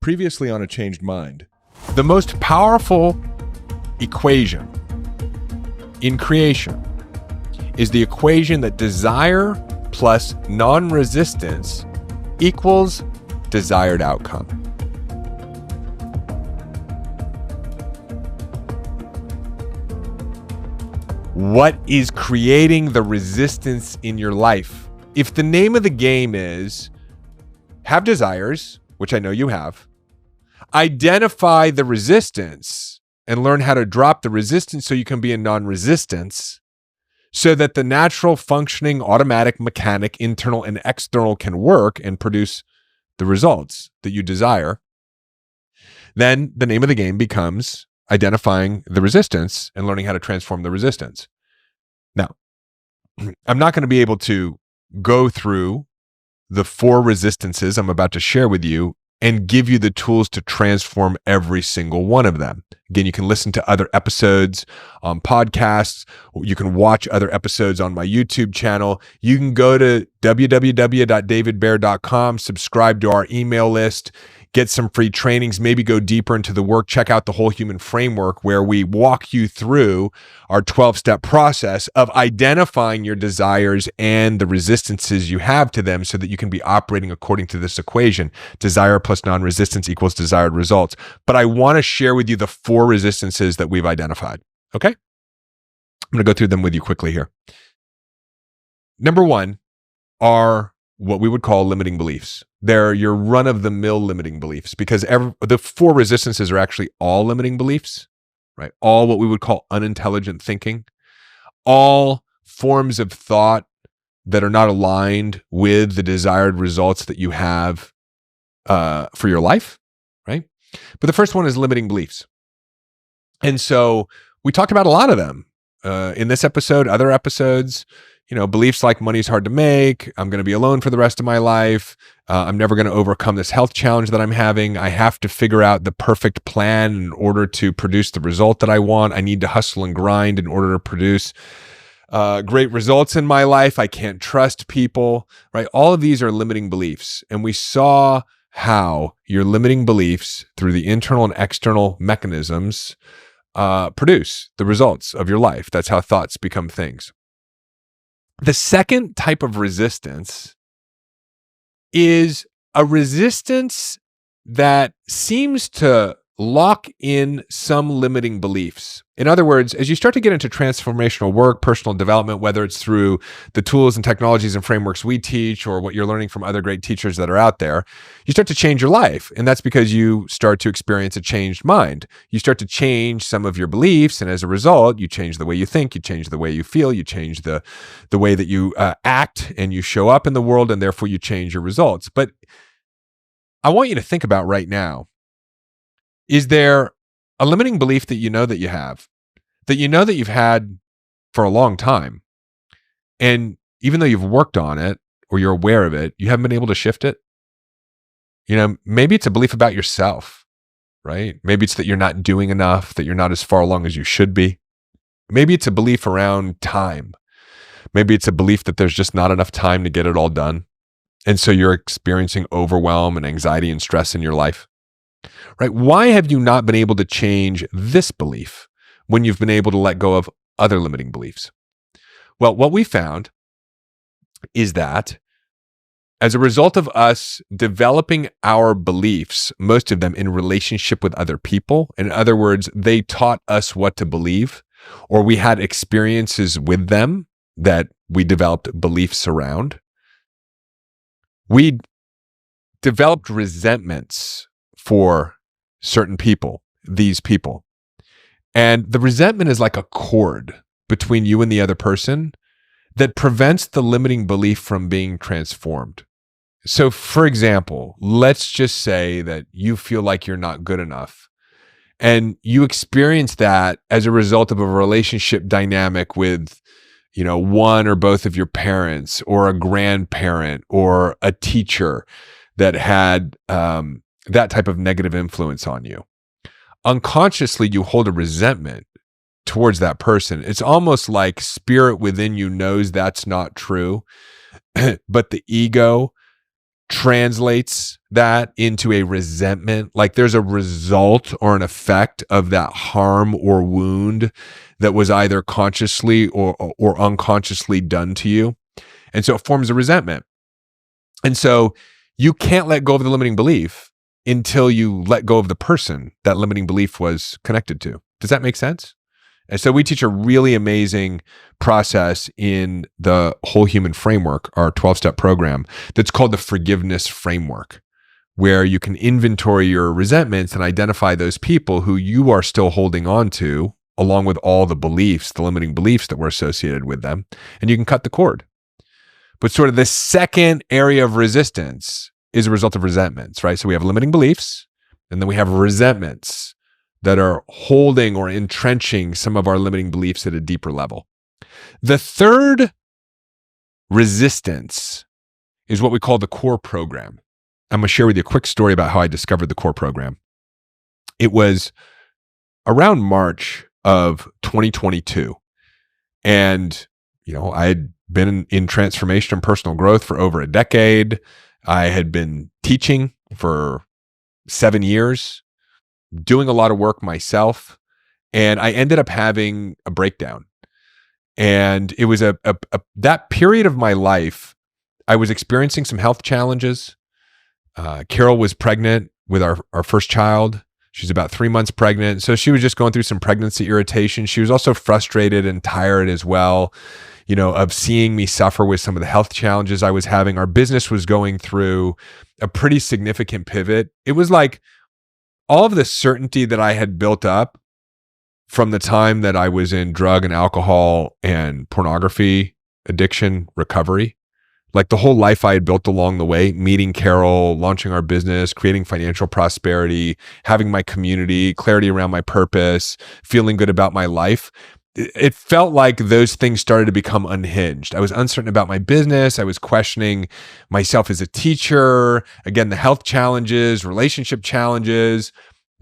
Previously on A Changed Mind. The most powerful equation in creation is the equation that desire plus non-resistance equals desired outcome. What is creating the resistance in your life? If the name of the game is have desires, which I know you have, identify the resistance and learn how to drop the resistance so you can be in non-resistance, so that the natural functioning automatic mechanic, internal and external, can work and produce the results that you desire, then the name of the game becomes identifying the resistance and learning how to transform the resistance. Now, I'm not going to be able to go through the 4 resistances I'm about to share with you and give you the tools to transform every single one of them. Again, you can listen to other episodes on podcasts. You can watch other episodes on my YouTube channel. You can go to www.davidbear.com, subscribe to our email list, get some free trainings, maybe go deeper into the work, check out the Whole Human Framework, where we walk you through our 12-step process of identifying your desires and the resistances you have to them so that you can be operating according to this equation. Desire plus non-resistance equals desired results. But I want to share with you the 4 resistances that we've identified. Okay? I'm going to go through them with you quickly here. Number 1 are what we would call limiting beliefs. They're your run-of-the-mill limiting beliefs, because the 4 resistances are actually all limiting beliefs, right? All what we would call unintelligent thinking, all forms of thought that are not aligned with the desired results that you have for your life, right? But the first one is limiting beliefs. And so we talked about a lot of them in this episode, other episodes. Beliefs like money's hard to make, I'm going to be alone for the rest of my life, I'm never going to overcome this health challenge that I'm having, I have to figure out the perfect plan in order to produce the result that I want, I need to hustle and grind in order to produce great results in my life, I can't trust people, right? All of these are limiting beliefs. And we saw how your limiting beliefs through the internal and external mechanisms produce the results of your life. That's how thoughts become things. The second type of resistance is a resistance that seems to lock in some limiting beliefs. In other words, as you start to get into transformational work, personal development, whether it's through the tools and technologies and frameworks we teach or what you're learning from other great teachers that are out there, you start to change your life. And that's because you start to experience a changed mind. You start to change some of your beliefs. And as a result, you change the way you think, you change the way you feel, you change the way that you act and you show up in the world, and therefore you change your results. But I want you to think about right now, is there a limiting belief that you know that you have, that you know that you've had for a long time, and even though you've worked on it or you're aware of it, you haven't been able to shift it? Maybe it's a belief about yourself, right? Maybe it's that you're not doing enough, that you're not as far along as you should be. Maybe it's a belief around time. Maybe it's a belief that there's just not enough time to get it all done. And so you're experiencing overwhelm and anxiety and stress in your life. Right? Why have you not been able to change this belief when you've been able to let go of other limiting beliefs? Well, what we found is that as a result of us developing our beliefs, most of them in relationship with other people, in other words, they taught us what to believe, or we had experiences with them that we developed beliefs around, we developed resentments for certain people, these people. And the resentment is like a cord between you and the other person that prevents the limiting belief from being transformed. So for example, let's just say that you feel like you're not good enough, and you experience that as a result of a relationship dynamic with, one or both of your parents, or a grandparent, or a teacher that had that type of negative influence on you. Unconsciously, you hold a resentment towards that person. It's almost like spirit within you knows that's not true, but the ego translates that into a resentment. Like there's a result or an effect of that harm or wound that was either consciously or unconsciously done to you. And so it forms a resentment. And so you can't let go of the limiting belief until you let go of the person that limiting belief was connected to. Does that make sense? And so we teach a really amazing process in the Whole Human Framework, our 12-step program, that's called the Forgiveness Framework, where you can inventory your resentments and identify those people who you are still holding on to, along with all the beliefs, the limiting beliefs that were associated with them, and you can cut the cord. But sort of the second area of resistance is a result of resentments, right? So we have limiting beliefs, and then we have resentments that are holding or entrenching some of our limiting beliefs at a deeper level. The third resistance is what we call the core program. I'm going to share with you a quick story about how I discovered the core program. It was around March of 2022. And, I had been in transformation and personal growth for over a decade. I had been teaching for 7 years, doing a lot of work myself, and I ended up having a breakdown. And it was that period of my life, I was experiencing some health challenges. Carol was pregnant with our first child. She's about 3 months pregnant. So she was just going through some pregnancy irritation. She was also frustrated and tired as well, of seeing me suffer with some of the health challenges I was having. Our business was going through a pretty significant pivot. It was like all of the certainty that I had built up from the time that I was in drug and alcohol and pornography addiction recovery, like the whole life I had built along the way, meeting Carol, launching our business, creating financial prosperity, having my community, clarity around my purpose, feeling good about my life. It felt like those things started to become unhinged. I was uncertain about my business. I was questioning myself as a teacher. Again, the health challenges, relationship challenges.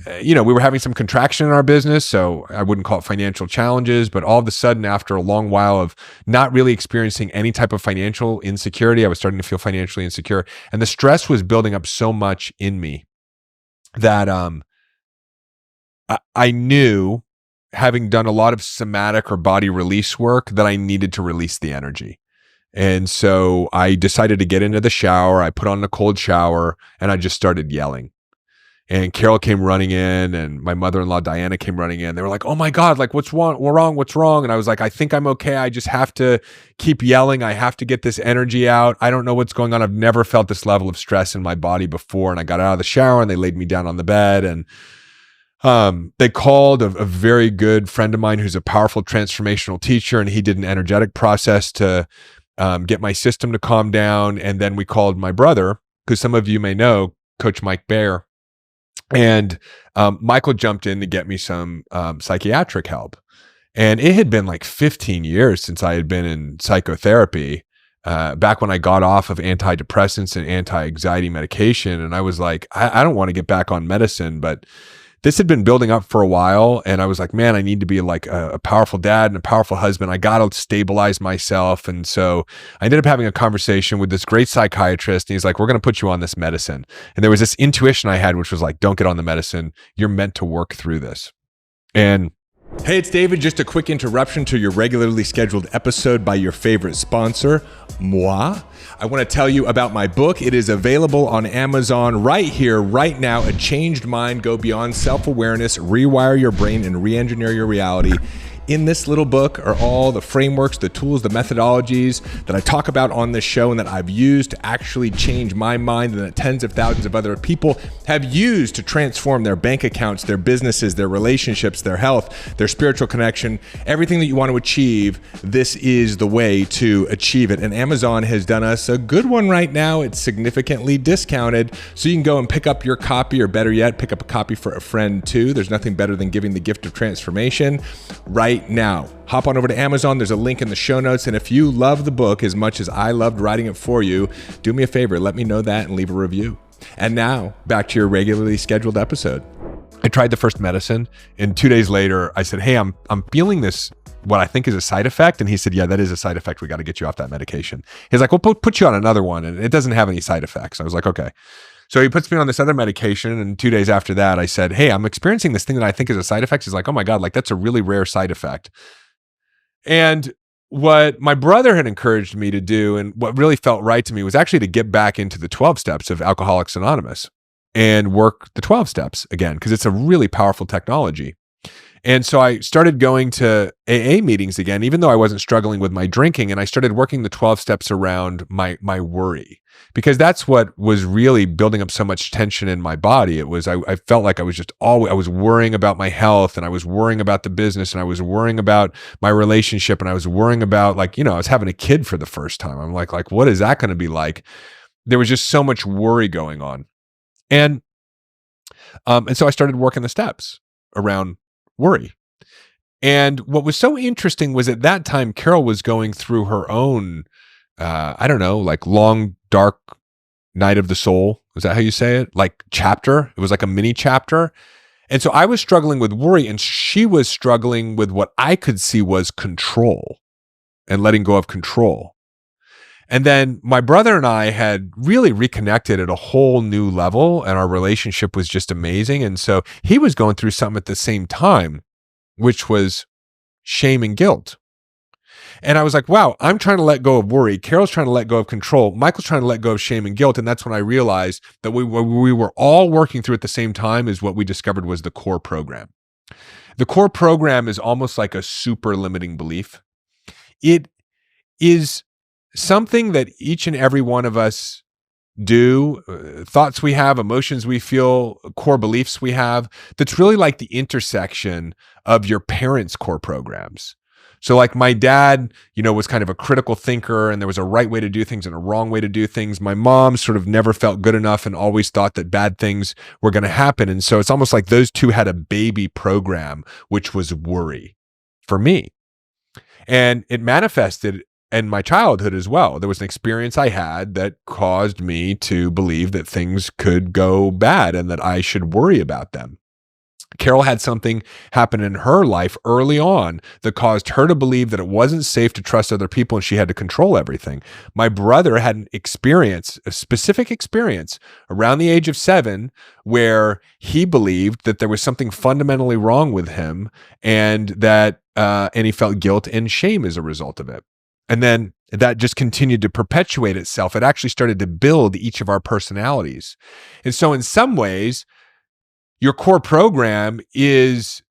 We were having some contraction in our business, so I wouldn't call it financial challenges, but all of a sudden, after a long while of not really experiencing any type of financial insecurity, I was starting to feel financially insecure. And the stress was building up so much in me that I knew, having done a lot of somatic or body release work, that I needed to release the energy. And so I decided to get into the shower. I put on a cold shower and I just started yelling. And Carol came running in, and my mother-in-law, Diana, came running in. They were like, "Oh my God, like what's wrong? What's wrong?" And I was like, "I think I'm okay. I just have to keep yelling. I have to get this energy out. I don't know what's going on. I've never felt this level of stress in my body before." And I got out of the shower and they laid me down on the bed, and they called a very good friend of mine who's a powerful transformational teacher, and he did an energetic process to get my system to calm down. And then we called my brother, because some of you may know Coach Mike Baer. And Michael jumped in to get me some psychiatric help. And it had been like 15 years since I had been in psychotherapy, back when I got off of antidepressants and anti-anxiety medication. And I was like, I don't want to get back on medicine, but this had been building up for a while. And I was like, man, I need to be like a powerful dad and a powerful husband. I got to stabilize myself. And so I ended up having a conversation with this great psychiatrist. And he's like, we're going to put you on this medicine. And there was this intuition I had, which was like, don't get on the medicine. You're meant to work through this. And hey, it's David. Just a quick interruption to your regularly scheduled episode by your favorite sponsor, moi. I want to tell you about my book. It is available on Amazon right here, right now. A Changed Mind. Go beyond self-awareness, rewire your brain, and re-engineer your reality. In this little book are all the frameworks, the tools, the methodologies that I talk about on this show and that I've used to actually change my mind, and that tens of thousands of other people have used to transform their bank accounts, their businesses, their relationships, their health, their spiritual connection, everything that you want to achieve. This is the way to achieve it. And Amazon has done us a good one right now. It's significantly discounted, so you can go and pick up your copy, or better yet, pick up a copy for a friend too. There's nothing better than giving the gift of transformation right now. Hop on over to Amazon. There's a link in the show notes. And if you love the book as much as I loved writing it for you, do me a favor, let me know that and leave a review. And now back to your regularly scheduled episode. I tried the first medicine, and 2 days later I said, hey, I'm feeling this what I think is a side effect. And he said, yeah, that is a side effect. We got to get you off that medication. He's like, well, put you on another one and it doesn't have any side effects. I was like, okay. So he puts me on this other medication. And 2 days after that, I said, hey, I'm experiencing this thing that I think is a side effect. He's like, oh my God, like that's a really rare side effect. And what my brother had encouraged me to do and what really felt right to me was actually to get back into the 12 steps of Alcoholics Anonymous and work the 12 steps again, because it's a really powerful technology. And so I started going to AA meetings again, even though I wasn't struggling with my drinking, and I started working the 12 steps around my worry, because that's what was really building up so much tension in my body. It was, I felt like I was just always, I was worrying about my health, and I was worrying about the business, and I was worrying about my relationship, and I was worrying about, like, I was having a kid for the first time. I'm like, what is that going to be like? There was just so much worry going on. And so I started working the steps around worry. And what was so interesting was at that time, Carol was going through her own, I don't know, like long, dark night of the soul. Is that how you say it? Like chapter. It was like a mini chapter. And so I was struggling with worry, and she was struggling with what I could see was control and letting go of control. And then my brother and I had really reconnected at a whole new level, and our relationship was just amazing. And so he was going through something at the same time, which was shame and guilt. And I was like, wow, I'm trying to let go of worry. Carol's trying to let go of control. Michael's trying to let go of shame and guilt. And that's when I realized that we were all working through at the same time is what we discovered was the core program. The core program is almost like a super limiting belief. It is something that each and every one of us do, thoughts we have, emotions we feel, core beliefs we have, that's really like the intersection of your parents' core programs. So like my dad, was kind of a critical thinker, and there was a right way to do things and a wrong way to do things. My mom sort of never felt good enough and always thought that bad things were going to happen. And so it's almost like those two had a baby program, which was worry for me. And it manifested in my childhood as well. There was an experience I had that caused me to believe that things could go bad and that I should worry about them. Carol had something happen in her life early on that caused her to believe that it wasn't safe to trust other people and she had to control everything. My brother had an experience, a specific experience around the age of 7, where he believed that there was something fundamentally wrong with him, and that and he felt guilt and shame as a result of it. And then that just continued to perpetuate itself. It actually started to build each of our personalities. And so in some ways, your core program is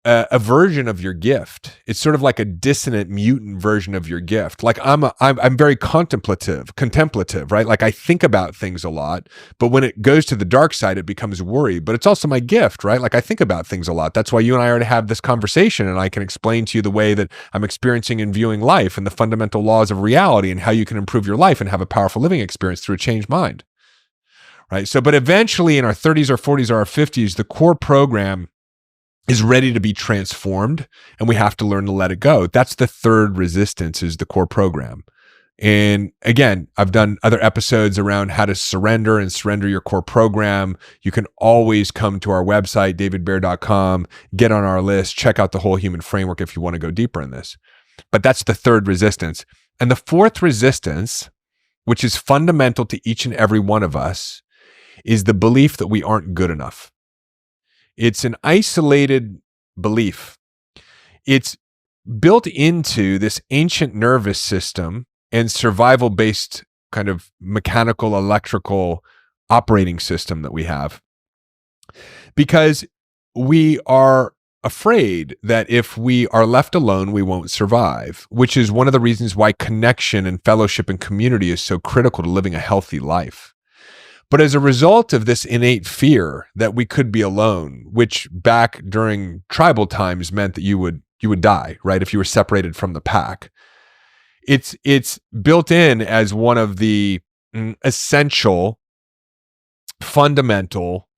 a version of your gift. It's sort of like a dissonant, mutant version of your gift. Like I'm very contemplative, right? Like I think about things a lot, but when it goes to the dark side, it becomes worry. But it's also my gift, right? Like I think about things a lot. That's why you and I are to have this conversation, and I can explain to you the way that I'm experiencing and viewing life and the fundamental laws of reality and how you can improve your life and have a powerful living experience through a changed mind. Right. So, but eventually in our 30s or 40s or our 50s, the core program is ready to be transformed, and we have to learn to let it go. That's the third resistance, is the core program. And again, I've done other episodes around how to surrender your core program. You can always come to our website, davidbear.com, get on our list, check out the whole human framework if you want to go deeper in this. But that's the third resistance. And the fourth resistance, which is fundamental to each and every one of us, is the belief that we aren't good enough. It's an isolated belief. It's built into this ancient nervous system and survival-based kind of mechanical, electrical operating system that we have, because we are afraid that if we are left alone, we won't survive, which is one of the reasons why connection and fellowship and community is so critical to living a healthy life. But as a result of this innate fear that we could be alone, which back during tribal times meant that you would die, right? If you were separated from the pack, it's built in as one of the essential, fundamental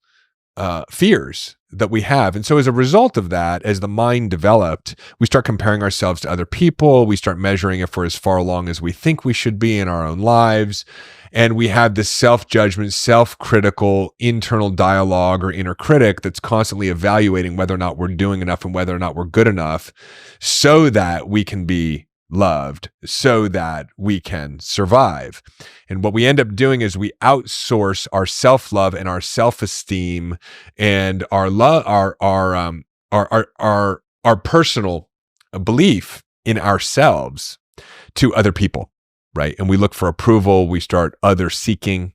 fears that we have. And so as a result of that, as the mind developed, we start comparing ourselves to other people. We start measuring if we're as far along as we think we should be in our own lives. And we have this self-judgment, self-critical internal dialogue or inner critic that's constantly evaluating whether or not we're doing enough and whether or not we're good enough so that we can be loved, so that we can survive. And what we end up doing is we outsource our self-love and our self-esteem and our personal belief in ourselves to other people, right? And we look for approval, we start other seeking.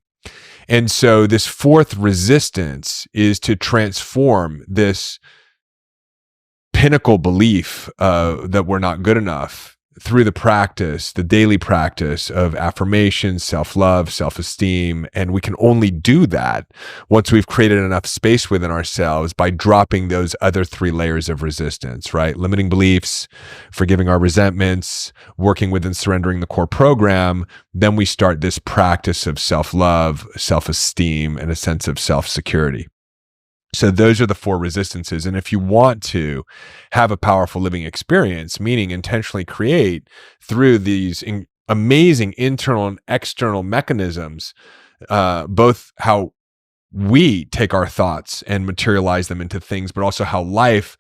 And so this fourth resistance is to transform this pinnacle belief that we're not good enough through the practice, the daily practice of affirmation, self-love, self-esteem. And we can only do that once we've created enough space within ourselves by dropping those other three layers of resistance, right? Limiting beliefs, forgiving our resentments, working with and surrendering the core program. Then we start this practice of self-love, self-esteem, and a sense of self-security. So those are the four resistances. And if you want to have a powerful living experience, meaning intentionally create through these amazing internal and external mechanisms, both how we take our thoughts and materialize them into things, but also how life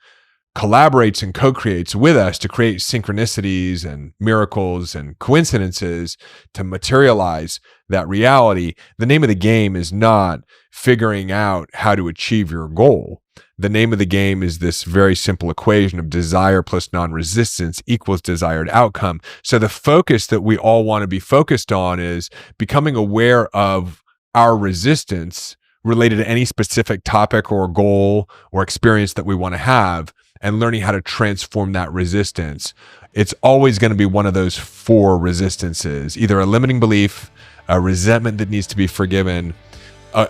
collaborates and co-creates with us to create synchronicities and miracles and coincidences to materialize that reality. The name of the game is not figuring out how to achieve your goal. The name of the game is this very simple equation of desire plus non-resistance equals desired outcome. So the focus that we all want to be focused on is becoming aware of our resistance related to any specific topic or goal or experience that we want to have, and learning how to transform that resistance. It's always going to be one of those four resistances, either a limiting belief, a resentment that needs to be forgiven,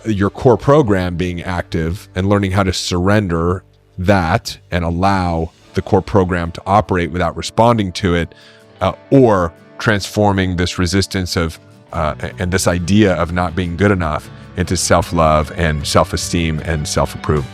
your core program being active and learning how to surrender that and allow the core program to operate without responding to it, or transforming this resistance of and this idea of not being good enough into self-love and self-esteem and self-approval.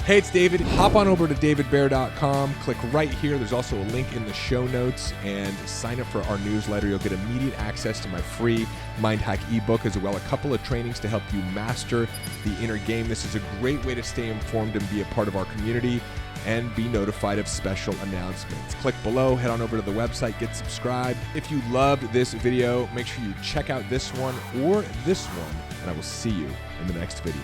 Hey, it's David. Hop on over to davidbear.com. Click right here. There's also a link in the show notes, and sign up for our newsletter. You'll get immediate access to my free Mind Hack ebook, as well as a couple of trainings to help you master the inner game. This is a great way to stay informed and be a part of our community and be notified of special announcements. Click below, head on over to the website, get subscribed. If you loved this video, make sure you check out this one or this one, and I will see you in the next video.